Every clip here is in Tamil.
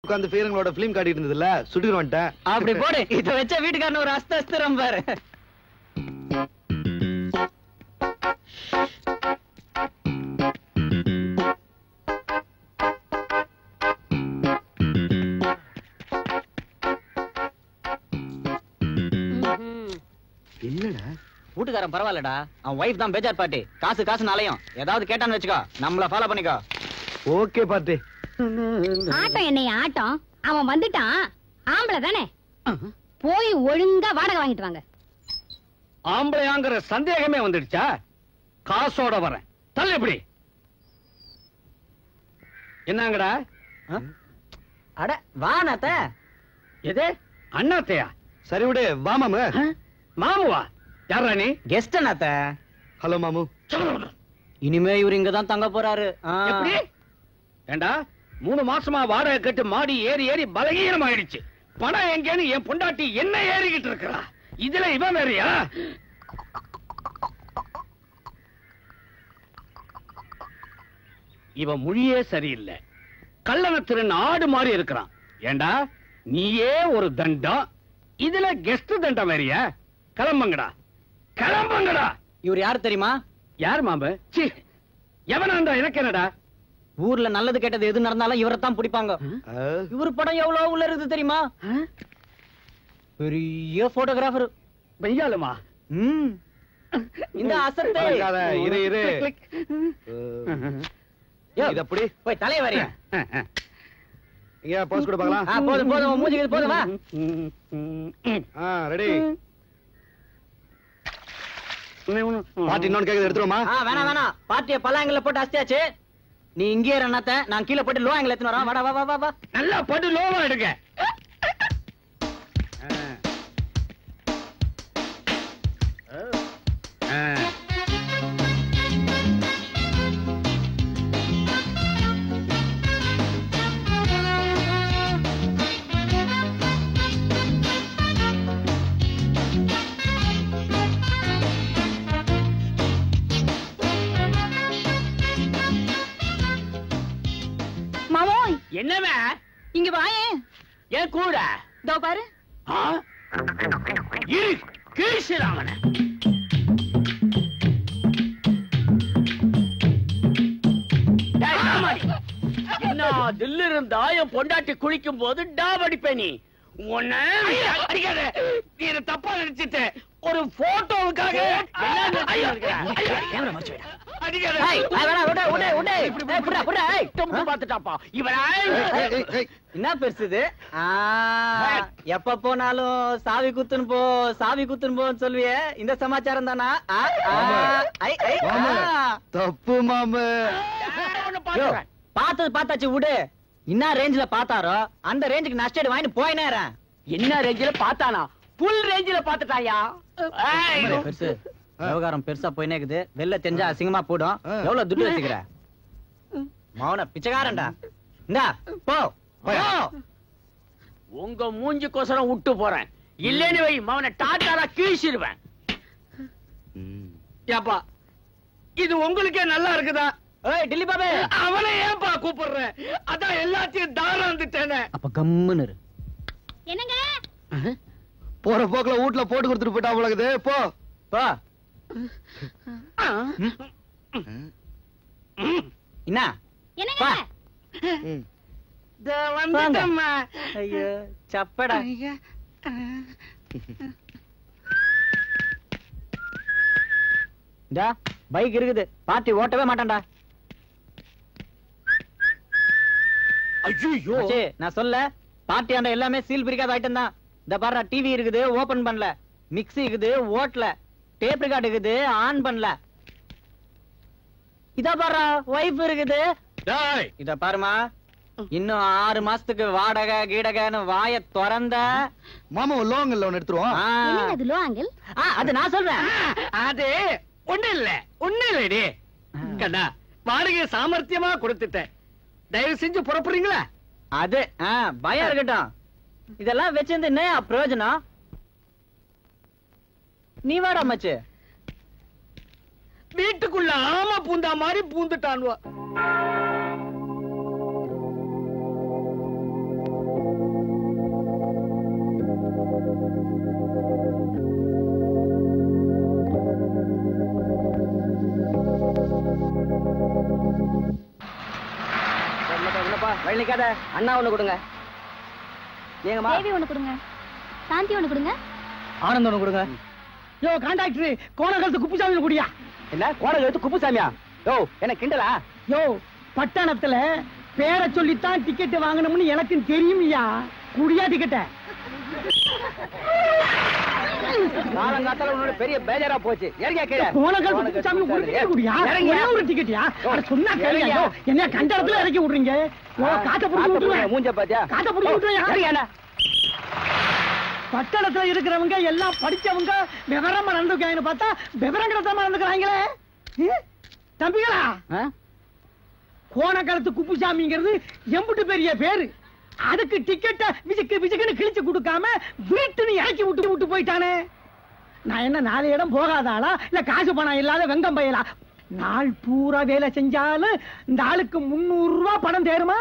உட்கார்ந்து ஃபீலிங்களோட ஃபிலிம் காட்டிட்டு இருந்ததுல சுட்டிட்டு வந்துட்டேன். அப்படி போடு. இத வச்ச வீட்டுக்காரன் ஒரு அஸ்தஸ்திரம் பாரு. என்னடா வீட்டுக்காரன் பரவாயில்லடா, அவன் வைஃப் தான் பேஜார் பாட்டி. காசு காசு நாளையும் ஏதாவது கேட்டான்னு வச்சுக்கோ, நம்மள ஃபாலோ பண்ணிக்கோ. ஓகே பாட்டி. ஆட்டம் என்னைய ஆட்டம், அவன் வந்துட்டான். ஆம்பளை தானே, போய் ஒழுங்கா வாடகை வாங்கிட்டு வாங்க. ஆம்பளையாங்கிற சந்தேகமே வந்துடுச்சா? காசோட வரேன், தள்ளு. எப்படி என்னங்கடா? அட வா நாத்த. எது அண்ணாத்தையா? சரி விடு, வா மாமு. மாமுவா? யாரா நீ? கெஸ்ட் நாத்த. ஹலோ மாமு. இனிமே இவரு இங்கதான் தங்க போறாரு. எப்படி? ஏண்டா 3 மாசமா வாடகை கட்டு மாடி ஏறி ஏறி பலகீனம் ஆயிடுச்சு. பணம் எங்கேன்னு என் பொண்டாட்டி என்ன ஏறிக்கிட்டு இருக்கிறா. இதுல இவன் வேறையா? இவன் மொழியே சரியில்லை. கள்ளன திருந் ஆடு மாதிரி இருக்கிறான். ஏண்டா நீயே ஒரு தண்டம், இதுல கெஸ்ட் தண்டம் வேறியா? கிளம்புங்கடா, கிளம்புங்கடா. இவர் யாரு தெரியுமா? யார் மாம்பு? எவனாண்டா? எனக்கு என்னடா? ஊர்ல நல்லது கெட்டது எது நடந்தாலும் இவரைத்தான் பிடிப்பாங்க. இவரு படம் எவ்வளவு உள்ள இருக்குது தெரியுமா? பெரிய போட்டோகிராஃபர். பையாலுமா? இந்த அசத்தை இரு இரு. இது அப்படி போய் தலைய வரையா. இங்க போஸ் கூட பார்க்கலாம். போதும் போதும், மூஞ்சிக்கு போதும். வா. ரெடி. பாட்டி இன்னொன்னு கேக்குது, எடுத்துருவோமா? வேணாம் வேணாம், பாட்டிய பல்லாங்கல்ல போட்டு அஸ்தியாச்சு. நீ இங்கே ரண்ணாத்த, நான் கீழே போட்டு லோ ஆங்கில எடுத்துன்னு வரேன். வாடா வா வா வா. நல்லா பட்டு லோவா எடுங்க. மாமோய், என்னவே இங்க வாயே. ஏன் கூட? இதோ பாரு. இரு கீழ்ச்சிராமன. என்ன தில்லு இருந்தா என் பொண்டாட்டி குளிக்கும் போது டாப் அடிப்பே. நீ உன்ன அடிக்காத. நீ தப்பா நினைச்சிட்ட. ஒரு போட்டோவுக்காக என்ன பெருசுது? எப்ப போனாலும் சாவி குத்துன்னு போ, சாவி குத்துன்னு போன்னு சொல்லுவியே, இந்த சமாச்சாரம் தானா? தப்பு மாமு. பார்த்தது பார்த்தாச்சு விடு. என்ன ரேஞ்சில பாத்தாரோ அந்த ரேஞ்சுக்கு நஷ்டம் வாங்கிட்டு போயினேறேன். என்ன ரேஞ்சில பாத்தானா? புல் ரேஞ்சில பாத்துட்டாயா? பெருசு விவகாரம் பெருசா போயினே இருக்குது. வெளில தெரிஞ்சா அசிங்கமா போடும். எவ்வளவு துட்டு வச்சுக்கிற? மௌன பிச்சைக்காரன்டா. இந்தா போ. உங்க மூஞ்சிக்கோசரம் விட்டு போறேன். இல்லன்னு வை, மவனை டாட்டாரா கீழ்ச்சிருவேன். ஏப்பா இது உங்களுக்கே நல்லா இருக்குதா? டில்லி பாபு, அவனை ஏன்பா கூப்பிடுற? அதான் எல்லாத்தையும் தாரம் வந்துட்டேனே. அப்ப கம்முன்னு இரு. என்னங்க? போற போக்குல வீட்டுல போட்டு கொடுத்துட்டு போயிட்டா போலக்குது. போ போ. என்ன என்னங்க? வந்துட்டம்மா. ஐயோ சப்படா. பைக் இருக்குது, பார்ட்டி ஓட்டவே மாட்டான்டா. ஐயோ நான் சொல்ல, பார்ட்டி ஆண்ட எல்லாமே சீல் பிரிக்காத ஐட்டம் தான். இந்த பாரு, டிவி இருக்குது ஓபன் பண்ணல, மிக்ஸி இருக்குது ஓட்டல, டேப் ரெக்கார்ட் இருக்குது ஆன் பண்ணல. இத பாரு, வைஃப் இருக்குது. இத பாருமா, இன்னும் 6 மாசத்துக்கு வாடகை கீடகைன்னு வாய திறந்த மாமா லோங்கல்ல ஒன்னு எடுத்துருவோம். என்னங்க அது லோ ஆங்கிள்? அது நான் சொல்றேன். அது ஒண்ணு இல்லடி கண்ணா. வாடகை சாமர்த்தியமா கொடுத்துட்டேன். தயவு செஞ்சு புறப்படுறீங்களா? அது பயம் இருக்கட்டும். இதெல்லாம் வச்சிருந்து என்ன பிரயோஜனம்? நீ வாடா மச்சு. வீட்டுக்குள்ள ஆமா பூந்தா மாதிரி பூந்துட்டான்வா. வழிக்காத அண்ணா ஒண்ணு கொடுங்க. தேவி ஒண்ணு கொடுங்க. சாந்தி ஒண்ணு கொடுங்க. ஆனந்த் ஒண்ணு கொடுங்க. யோ கான்ட்ராக்டர் கோணகலத்து குப்புசாமி குடியா. என்ன கோணகலத்து குப்புசாமியா? யோ என்ன கிண்டலா? யோ பட்டணத்துல பேரை சொல்லித்தான் டிக்கெட் வாங்கணும்னு எனக்கு தெரியும்யா. குடியா டிக்கெட்ட. காலங்காத்தால உன்னோட பெரிய பேஜரா போச்சு. இறங்கியா கீழே. கோணகலத்து குப்புசாமி குடியா. ஒரே ஒரு டிக்கெட்யா. சொன்னா கேளுங்க. என்ன கண்டத்துல இறக்கி விடுறீங்க? காட்ட புடிச்சு விட்டுருவேன். மூஞ்ச பாத்தியா? காட்ட புடிச்சு விட்டுருவேன். இறங்கியா? பட்டணத்துல இருக்கிறவங்க எல்லாம் படிச்சவங்க விவரமா நடந்துக்காங்கன்னு பார்த்தா விவரங்கிறதமா நடந்துக்கிறாங்களே. தம்பிகளா, கோணக்காலத்து குப்புசாமிங்கிறது எம்புட்டு பெரிய பேரு. அதுக்கு டிக்கெட்ட விஜக்கு விஜக்குன்னு கிழிச்சு கொடுக்காம வீட்டுன்னு இறக்கி விட்டு போயிட்டானே. நான் என்ன 4 இடம் போகாதாளா இல்ல காசு பணம் இல்லாத வெங்கம் பயலா? நாள் பூரா வேலை செஞ்சாலும் இந்த ஆளுக்கு 300 ரூபாய் பணம் தேருமா?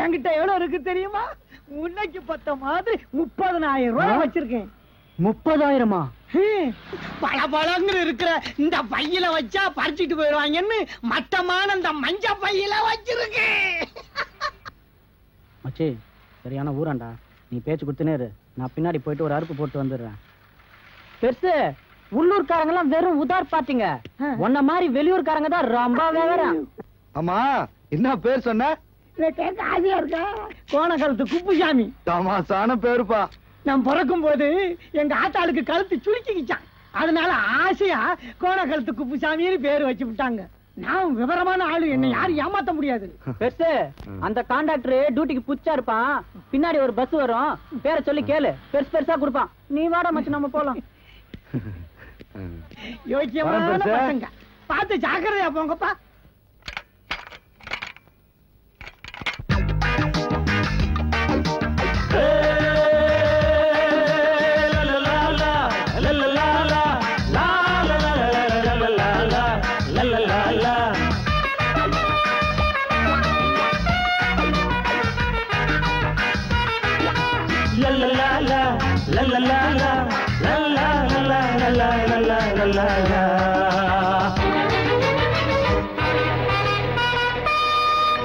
என்கிட்ட எவ்வளவு இருக்கு தெரியுமா? முன்னைக்கு பத்த மாதிரி 30,000 ரூபாய் வச்சிருக்கேன். 30,000மா? பல பழங்கிற இருக்கிற இந்த பையில வச்சா பறிச்சிட்டு போயிடுவாங்கன்னு மட்டமான இந்த மஞ்ச பையில வச்சிருக்கேன். மச்சி சரியான ஊராண்டா. நீ பேச்சு கொடுத்துனேரு, நான் பின்னாடி போயிட்டு ஒரு அறுப்பு போட்டு வந்துடுறேன். பெருசு உள்ளூர்காரங்க எல்லாம் வெறும் உதார் பாத்தீங்க. உன்ன மாதிரி வெளியூர்காரங்க தான் ரொம்ப வேறா. ஆமா, என்ன பேர் சொன்ன? ஆசையா இருக்கா? கோணகலத்து குப்புசாமி. தமாசான பேருப்பா. நான் பிறக்கும் போது எங்க ஆத்தாளுக்கு கழுத்து சுருக்கிக்கிச்சான். அதனால ஆசையா கோணகலத்து குப்புசாமின்னு பேரு வச்சு விட்டாங்க. நான் விவரமான ஆளு, என்ன யாரும் ஏமாத்த முடியாது. பெருசு அந்த கான்ட்ராக்டர் டியூட்டிக்கு புச்சா இருப்பான். பின்னாடி ஒரு பஸ் வரும், பேரை சொல்லி கேளு, பெருசு பெருசா கொடுப்பான். நீ வாடா மச்சு, நம்ம போலாம். யோசியமான பசங்க, பார்த்து ஜாக்கிரதையா போங்கப்பா.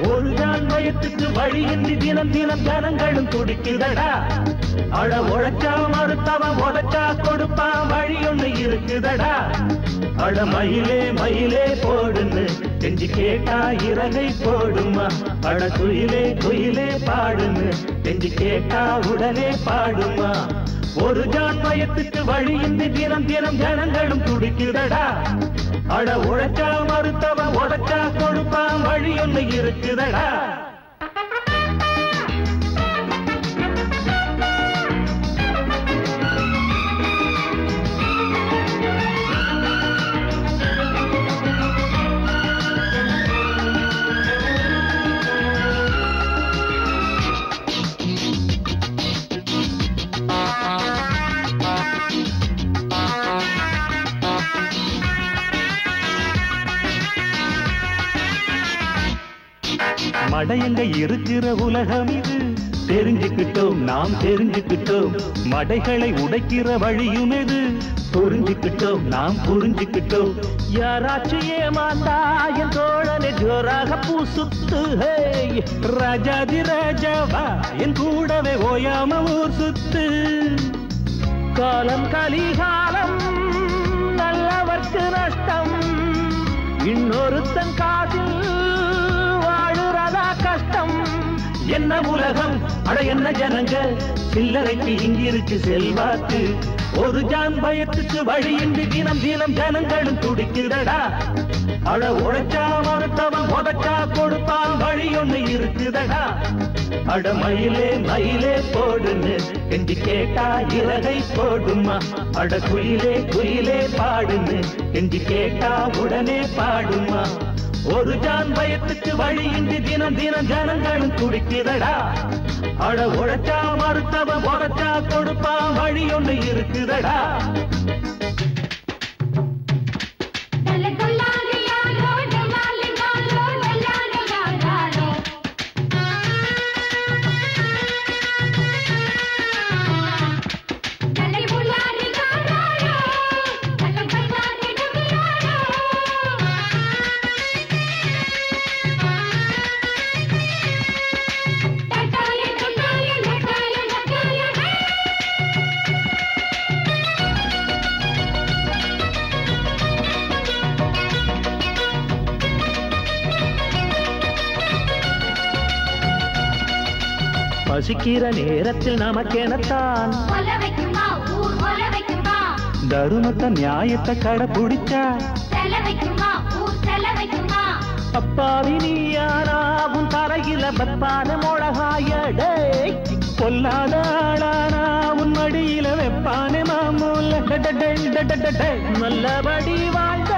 ஒரு தான் வயத்துக்கு வழியின்றி தினம் தினம் ஜனங்களும் துடிக்குதடா. அட உழைச்சா மறுத்தவன் உழைச்சா கொடுப்பான், வழி ஒண்ணு இருக்குதடா. அட மயிலே மயிலே போடுன்னு செஞ்சு கேட்டா இறகை போடுமா. அட குயிலே குயிலே பாடுன்னு செஞ்சு கேட்டா உடனே பாடுமா. ஒரு ஜான் வயத்துக்கு வழியின்றி தினம் தினம் ஜனங்களும் துடிக்குதடா. அட உழைச்சா மறுத்தவன் உழைச்சா கொடுப்பான், வழி ஒண்ணு இருக்குதடா. மடையங்க இருக்கிற உலகம் இது, தெரிஞ்சுக்கிட்டோம் நாம் தெரிஞ்சுக்கிட்டோம். மடைகளை உடைக்கிற வழியும் எது, புரிஞ்சுக்கிட்டோம் நாம் புரிஞ்சுக்கிட்டோம். யாராச்சும் ஏமாந்தா என் தோழனை ஜோராக பூசுத்து. ராஜாதி ராஜாவா என் கூடவே ஓயாம ஊர் சுத்து. காலம் கலிகாலம் நல்லவர்க்கு நஷ்டம், இன்னொருத்தன் காதில் கஷ்டம். என்ன உலகம், அட என்ன ஜனங்க, சில்லறைக்கு இங்கிருக்கு செல்வாக்கு. ஒரு ஜான் பயத்துக்கு வழியின்றி தினம் தினம் ஜனங்களும் துடிக்குதடா. அட உழைச்சா மறுத்தவன் உதச்சா கொடுப்பான், வழி ஒண்ணு இருக்குதடா. அட மயிலே மயிலே போடுன்னு கெஞ்சி கேட்டா இறகை போடுமா. அட குயிலே குயிலே பாடுன்னு கெஞ்சி கேட்டா உடனே பாடுமா. ஒரு ஜான் பயத்துக்கு வழியின்றி தினம் தினம் ஜனங்களும் துடிக்குதடா. அட உழைச்சா மறுத்தவன் உழைச்சா கொடுப்பான், வழி ஒண்ணு இருக்குதடா. பசிக்கிற நேரத்தில் நமக்கெனத்தான் தருமத்தை நியாயத்தை கடைபிடிச்சா அப்பாவி நீயானாவும் தரையில பத்தான மொழகாயடே பொல்லாத ஆளானா உன் மடியில வெப்பானே மாமூல நல்லபடி வாழ்ந்த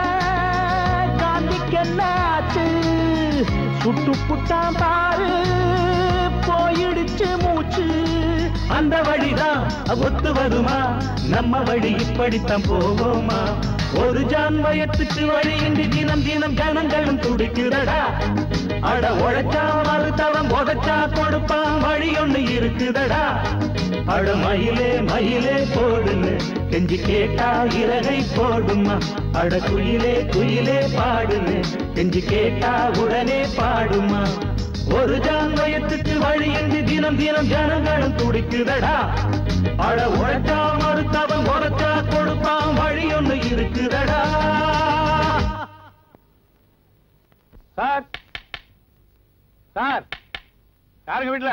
காந்திக்கென்னாச்சு சுட்டு புட்டான் பாரு போயிடுச்சு மூச்சு அந்த வழிதான் ஒத்து வருமா நம்ம வழி இப்படித்தான் போவோமா ஒரு ஜான் வயத்துக்கு வழியின்றி தினம் தினம் ஜனங்களும் துடிக்கிறடா அட உழைச்சா மறுத்தவன் உதச்சா கொடுப்பான் வழி ஒண்ணு இருக்குதடா அட மயிலே மயிலே போடுன்னு கெஞ்சி கேட்டா இறகை போடுமா அட குயிலே குயிலே பாடுன்னு கெஞ்சி கேட்டா உடனே பாடுமா ஒரு ஜான் வயத்துக்கு வழியின்றி தினம் தினம் ஜனங்களும் துடிக்குதடா அட உழைச்சா மறுத்தவன் உரைச்சா கொடுப்பான் வழி ஒண்ணு இருக்குதடா. சார் சார் யாருங்க வீட்டுல?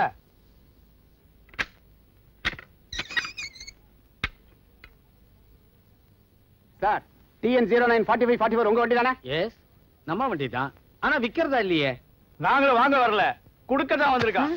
சார் TN 094544 உங்க வண்டி தானே? எஸ் நம்ம வண்டி தான். ஆனா விக்கிறதா இல்லையே. நாங்களும் வாங்க வரல, குடுக்க தான் வந்திருக்கோம்.